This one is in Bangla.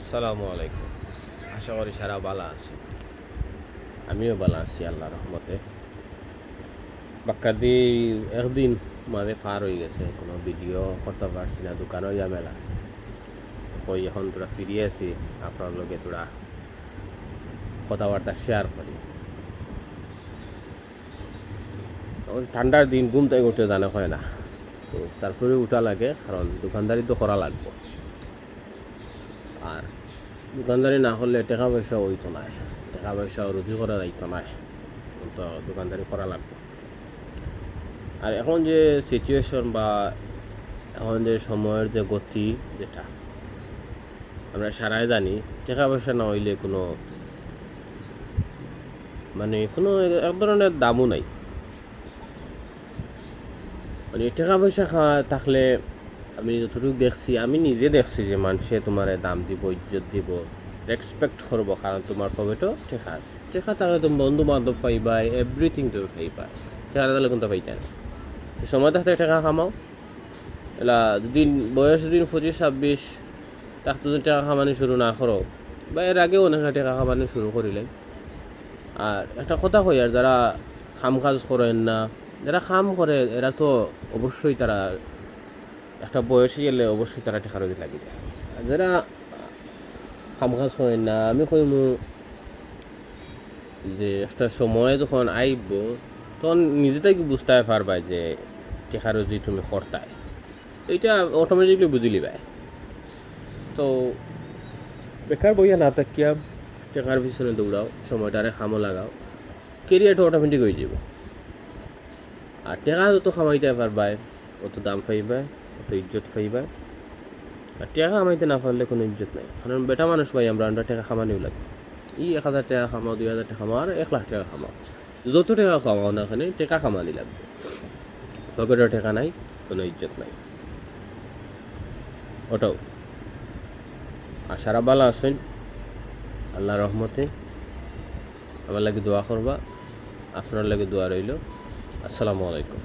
আসসালামু আলাইকুম। আশা করি সারা বালা আছে। আমিও বালা আছি আল্লাহ রহমতে। বাক্কাদি একদিন মাঝে পার হয়ে গেছে, কোনো ভিডিও করতে পারছি না, দোকানও ঝামেলা। কই এখন তোরা ফিরিয়ে আছি, আপনার লগে তোরা কথাবার্তা শেয়ার করি। এখন ঠান্ডার দিন ঘুম থেকে উঠতে জানা হয় না, তো তারপরে উঠা লাগে, কারণ দোকানদারি তো করা লাগবে। আর দোকানদারি না করলে টাকা পয়সা হইতো না, টাকা পয়সা রুজি করা যাইতো না, তো দোকানদারি করা লাগবে। আর এখন যে সিচুয়েশন বা এখন যে সময়ের যে গতি, যেটা আমরা সারাই জানি, টাকা পয়সা না হইলে কোনো কোনো এক ধরনের দামও নাই। টাকা পয়সা থাকলে, আমি যতটুকু দেখছি, আমি নিজে দেখছি যে মানুষে তোমার দাম দিব, ইজ্জত দিব, রেসপেক্ট করবো, কারণ তোমার পকেটও টাকা আছে। টাকা থাকলে তুমি বন্ধু বান্ধব পাইবা, এভরিথিং তুমি পাইবা। টাকা থাকলে কিন্তু পাইতা না। সময় থাকতে টাকা কামাও, এলা দুদিন বয়স, দিন 25-26 তাক যদি টাকা কামানি শুরু না করো, বা এর আগেও অনেক টাকা কামানি শুরু করিলে। আর একটা কথা কই, আর যারা কাম কাজ করেন না, যারা কাম করে, এরা তো অবশ্যই তারা একটা বয়সে গেলে অবশ্যই তারা টাকা রোগী লাগি যায়। আর যারা কাম কাজ করেন না, আমি কইমু যে একটা সময় যখন আইব, তখন নিজেটাই বুঝতে পারবা যে টাকা রোজি তুমি করতায়, এইটা অটোমেটিকলি বুঝি লিবাই। তো বেকার বইয়া না থাকিয়া টাকার পিছনে দৌড়াও, সময়টারে কামও লাগাও, কেরিয়ারটা অটোমেটিক হয়ে যাব। আর টাকা যত কামাইতে পারবাই, অত দাম পাইবাই, অত ইজ্জত পাইবাই। আর টাকা কামাইতে না পারলে কোনো ইজ্জত নাই, কারণ বেটা মানুষ ভাই, আমরা টাকা কামানিও লাগবে। 1000 টাকা কামাও, 2000 টাকা কামাও, আর 1 লাখ টাকা কামাও, যত টাকা কামাও না এখানে টাকা কামানি লাগবে। পকেটের টাকা নাই, কোনো ইজ্জত নাই, ওটাও। আর সারা বালা আছেন আল্লাহ রহমতে। আমার লাগে দোয়া করবা, আপনার লাগে দোয়া রইল। আসসালামু আলাইকুম।